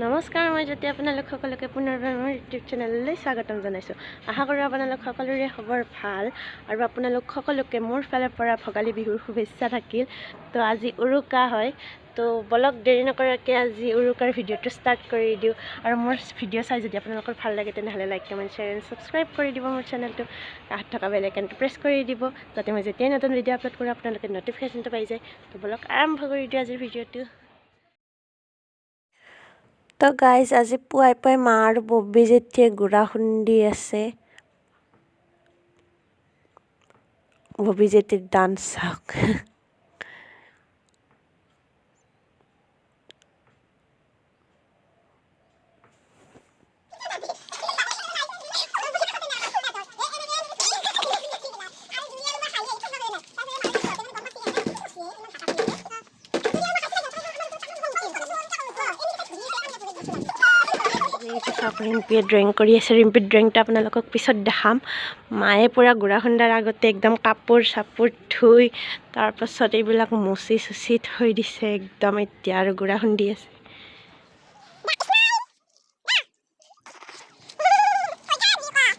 নমস্কাৰ, মই যদি আপোনালোক সকলোকে পুনৰবাৰ মোৰ ইউটিউব চেনেললৈ স্বাগতম জনাইছোঁ। আশা কৰোঁ আপোনালোক সকলোৰে খবৰ ভাল আৰু আপোনালোক সকলোকে মোৰ ফালৰ পৰা ভোগালী বিহুৰ শুভেচ্ছা থাকিল। তো আজি উৰুকা হয়, তো বলক দেৰি নকৰাকৈ আজি উৰুকাৰ ভিডিঅ'টো ষ্টাৰ্ট কৰি দিওঁ। আৰু মোৰ ভিডিঅ' চাই যদি আপোনালোকৰ ভাল লাগে তেনেহ'লে like, comment, share and subscribe কৰি দিব মোৰ চেনেলটো। কাষত থকা বেল আইকনটো প্ৰেছ কৰি দিব যাতে মই যেতিয়াই নতুন ভিডিঅ' আপলোড কৰোঁ আপোনালোকে ন'টিফিকেশ্যনটো পাই যায়। তো বলক আৰম্ভ কৰি দিওঁ আজিৰ ভিডিঅ'টো। তো গাইজ আজি পুৱাই পুৱাই মা আৰু ববী যেতিয়া গুড়া খুন্দি আছে, ববী যেতিৰ ডান্স চাওক। ৰিম্পিয়ে ড্ৰয়িং কৰি আছে। ৰিম্পিৰ ড্ৰয়িংটো আপোনালোকক পিছত দেখাম। মায়ে পূৰা গুড়া খুন্দাৰ আগতে একদম কাপোৰ চাপোৰ ধুই তাৰপাছত এইবিলাক মুচি চুচি থৈ দিছে একদম। এতিয়া আৰু গুড়া খুন্দি আছে।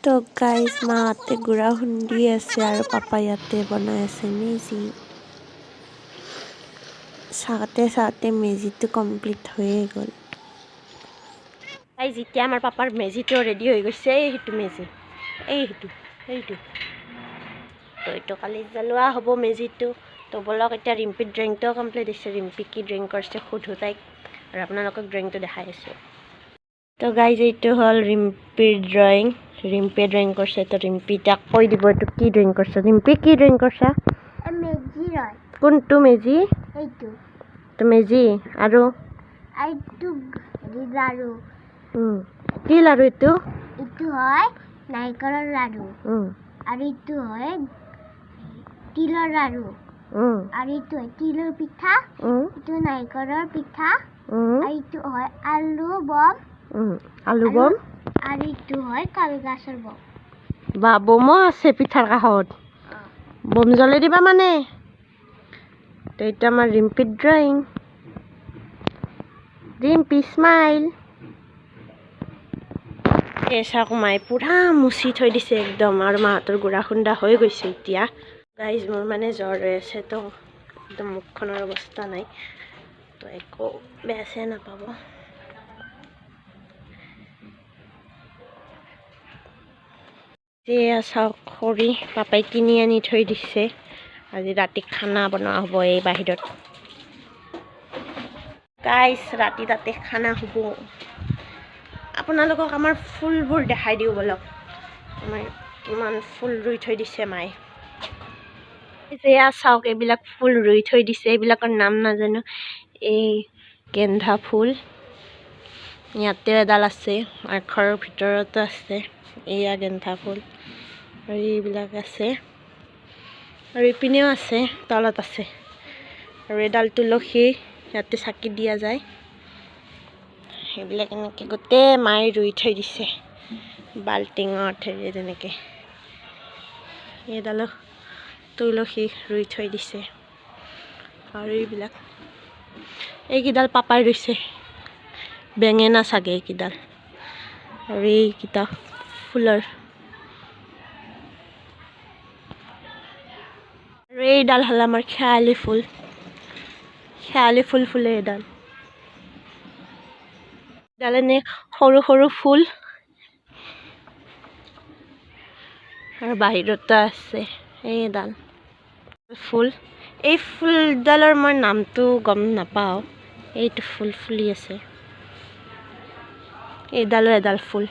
তো গাইজ মাহঁতে গুড়া খুন্দি আছে আৰু পাপা ইয়াতে বনাই আছে মেজি। চাওঁতে চাওঁতে মেজিটো কমপ্লিট হৈয়ে গ'ল। যেতিয়া আমাৰ পাপাৰ মেজিটো ৰেডি হৈ গৈছে, সেইটো মেজি সেইটো তো এইটো কালি জ্বলোৱা হ'ব মেজিটো। তো বলক এতিয়া ৰিম্পিৰ ড্ৰয়িংটোও কমপ্লিট হৈছে। ৰিম্পি কি ড্ৰয়িং কৰিছে সোধো তাইক আৰু আপোনালোকক ড্ৰয়িংটো দেখাই আছোঁ। তো গাইজ এইটো হ'ল ৰিম্পিৰ ড্ৰয়িং। ৰিম্পিয়ে ড্ৰয়িং কৰিছে। তো ৰিম্পি তাক কৈ দিব এইটো কি ড্ৰয়িং কৰিছে। ৰিম্পি কি ড্ৰয়িং কৰিছা? মেজি হয়। কোনটো মেজি? এইটো তো মেজি আৰু এইটো লাৰু। কি লাৰু এইটো? এইটো হয় নাৰিকলৰ লাৰু আৰু এইটো হয় তিলৰ লাৰু আৰু এইটো হয় তিলৰ পিঠা, এইটো নাৰিকলৰ পিঠা আৰু এইটো হয় আলু বম আলু বম আৰু এইটো হয় কলগছৰ বম। বা বমো আছে পিঠাৰ কাষত। বম জ্বলাই দিবা মানে। তো এইটো আমাৰ ৰিম্পিৰ ড্ৰয়িং। ৰিম্পি স্মাইল। চাওক মায়ে পূৰা মুচি থৈ দিছে একদম। আৰু মাহঁতৰ গুড়া খুন্দা হৈ গৈছে এতিয়া। গাইজ মোৰ মানে জ্বৰ হৈ আছে, তো একদম মুখখনৰ অৱস্থা নাই, তো একো বেয়া চেয়া নাপাব। এয়া চাওক খৰি পাপাই কিনি আনি থৈ দিছে। আজি ৰাতি খানা বনোৱা হ'ব এই বাহিৰত। গাইজ ৰাতি তাতে খানা হ'ব। আপোনালোকক আমাৰ ফুলবোৰ দেখাই দিওঁ বলক। আমাৰ কিমান ফুল ৰুই থৈ দিছে মায়ে। এয়া চাওক এইবিলাক ফুল ৰুই থৈ দিছে। এইবিলাকৰ নাম নাজানো। এই গেন্ধা ফুল ইয়াতে এডাল আছে আৰু ঘৰৰ ভিতৰতো আছে। এয়া গেন্ধা ফুল আৰু এইবিলাক আছে আৰু ইপিনেও আছে, তলত আছে। আৰু এডাল তুলসী, ইয়াতে চাকি দিয়া যায়। সেইবিলাক এনেকৈ গোটেই মায়ে ৰুই থৈ দিছে বাল্টিঙত হেৰি তেনেকৈ। এইডালো তুলসী ৰুই থৈ দিছে আৰু এইকেইডাল পাপাই ৰুইছে। বেঙেনা চাগে এইকেইডাল। আৰু এইকেইটা ফুলৰ। আৰু এইডাল হ'ল আমাৰ শেৱালি ফুল। শেৱালি ফুল ফুলে এইডাল। এইডাল এনে সৰু সৰু ফুল আৰু বাহিৰতো আছে এইডাল ফুল। এই ফুলডালৰ মই নামটো গম নাপাওঁ। এইটো ফুল ফুলি আছে। এইডালো এডাল ফুল।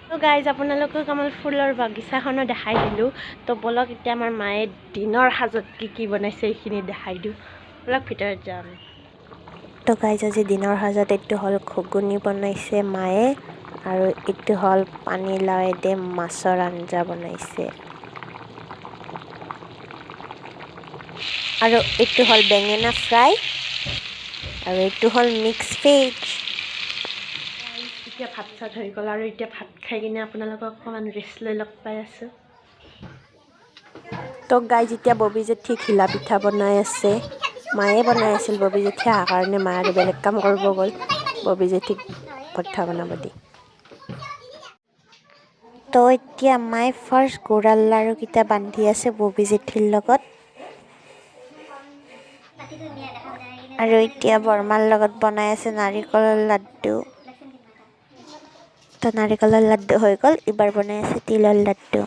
তো গাইজ আপোনালোকক আমাৰ ফুলৰ বাগিচাখনো দেখাই দিলোঁ। তো বলক এতিয়া আমাৰ মায়ে দিনৰ সাজত কি কি বনাইছে এইখিনি দেখাই দিওঁ। বলক ভিতৰত যাম। তো গাইজ আজি দিনৰ সাজত এইটো হ'ল ঘুগুনি বনাইছে মায়ে আৰু এইটো হ'ল পানীলাওৱেদি মাছৰ আঞ্জা বনাইছে আৰু এইটো হ'ল বেঙেনা ফ্ৰাই আৰু এইটো হ'ল মিক্স ভেজ। এতিয়া ভাত চাত হৈ গ'ল আৰু এতিয়া ভাত খাই কিনে আপোনালোকক অকণমান ৰেষ্ট লৈ লগ পাই আছোঁ। তো গাইজ এতিয়া ববী জেঠী ঘিলা পিঠা বনাই আছে। মায়ে বনাই আছিল, ববী জেঠী অহাৰ কাৰণে মায়ে আৰু বেলেগ কাম কৰিব গ'ল। ববি জেঠিক পিঠা বনাব দি তো এতিয়া মায়ে ফাৰ্ষ্ট গুড়াৰ লাড়ুকেইটা বান্ধি আছে ববি জেঠিৰ লগত আৰু এতিয়া বৰমাৰ লগত বনাই আছে নাৰিকলৰ লাড্ডু তো নাৰিকলৰ লাড্ডু হৈ গ'ল এবাৰ বনাই আছে তিলৰ লাড্ডু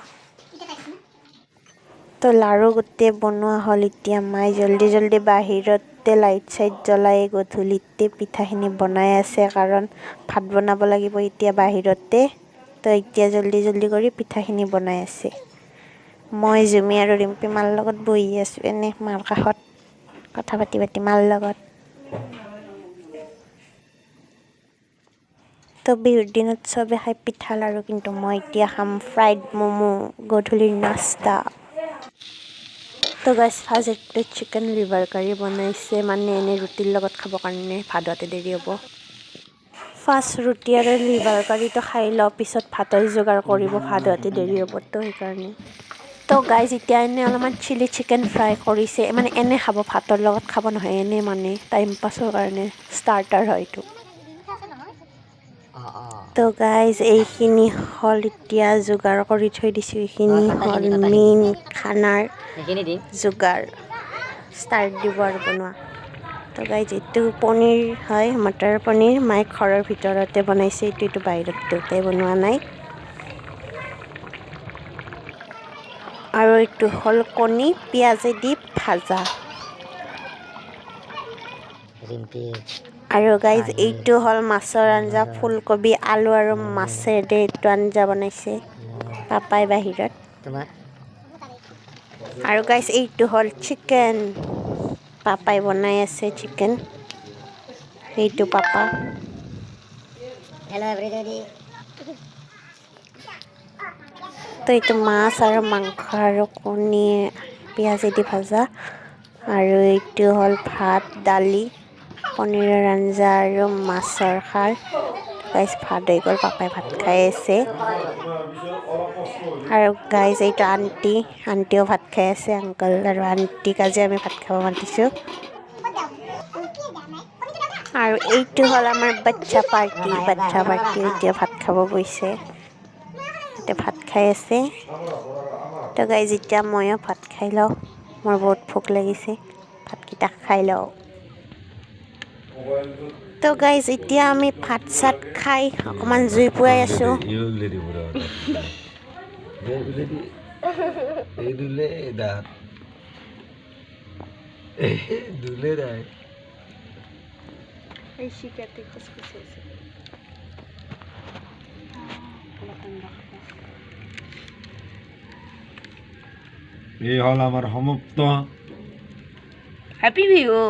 তো লাড়ু গোটেই বনোৱা হ'ল এতিয়া মায়ে জল্দি জল্দি বাহিৰতে লাইট চাইট জ্বলাই গধূলিতে পিঠাখিনি বনাই আছে কাৰণ ভাত বনাব লাগিব এতিয়া বাহিৰতে তো এতিয়া জল্দি জল্দি কৰি পিঠাখিনি বনাই আছে মই জুমি আৰু ৰিম্পী মাৰ লগত বহি আছোঁ এনে মাৰ কাষত কথা পাতি পাতি মাৰ লগত তো বিহুৰ দিনত চবে খাই পিঠা লাড়ু কিন্তু মই এতিয়া খাম ফ্ৰাইড ম'মো গধূলিৰ নাস্তা তো গাইছ ফাৰ্ষ্ট একটু চিকেন লিভাৰ কাৰী বনাইছে মানে এনে ৰুটিৰ লগত খাব কাৰণে ভাত হোৱাতে দেৰি হ'ব ফাৰ্ষ্ট ৰুটি আৰু লিভাৰ কাৰীটো খাই লওঁ পিছত ভাতৰ যোগাৰ কৰিব ভাত হোৱাতে দেৰি হ'ব তো সেইকাৰণে তো গাইজ এতিয়া এনে অলপমান চিলি চিকেন ফ্ৰাই কৰিছে মানে এনে খাব ভাতৰ লগত খাব নহয় এনে মানে টাইম পাছৰ কাৰণে ষ্টাৰ্টাৰ হয়তো তো গাইজ এইখিনি হ'ল এতিয়া যোগাৰ কৰি থৈ দিছোঁ এইখিনি হ'ল মেইন খানাৰ যোগাৰ ষ্টাৰ্ট দিব আৰু বনোৱা তো গাইজ এইটো পনীৰ হয় মটৰ পনীৰ মায়ে ঘৰৰ ভিতৰতে বনাইছে এইটো বাহিৰত দেউতাই বনোৱা নাই আৰু এইটো হ'ল কণী পিঁয়াজেদি ভাজা আৰু গাইজ এইটো হ'ল মাছৰ আঞ্জা ফুলকবি আলু আৰু মাছেৰে এইটো আঞ্জা বনাইছে পাপাই বাহিৰত আৰু গাইজ এইটো হ'ল চিকেন পাপাই বনাই আছে চিকেন এইটো পাপা তো এইটো মাছ আৰু মাংস আৰু কণী পিঁয়াজেদি ভাজা আৰু এইটো হ'ল ভাত দালি পনীৰৰ আঞ্জা আৰু মাছৰ খাৰ গাইজ ভাত হৈ গ'ল পাপাই ভাত খাই আছে আৰু গাইজ এইটো আণ্টিও ভাত খাই আছে আংকল আৰু আণ্টিক আজি আমি ভাত খাব মাতিছোঁ আৰু এইটো হ'ল আমাৰ বাচ্ছা পাৰ্টি এতিয়া ভাত খাব গৈছে এতিয়া ভাত খাই আছে তো গাইজ এতিয়া ময়ো ভাত খাই লওঁ মোৰ বহুত ভোক লাগিছে ভাতকেইটা খাই লওঁ তো গাইজ এতিয়া আমি ভাত চাত খাই অকণমান জুই পুৱাই আছোঁ এই হল আমাৰ সমাপ্ত হ্যাপি বিহু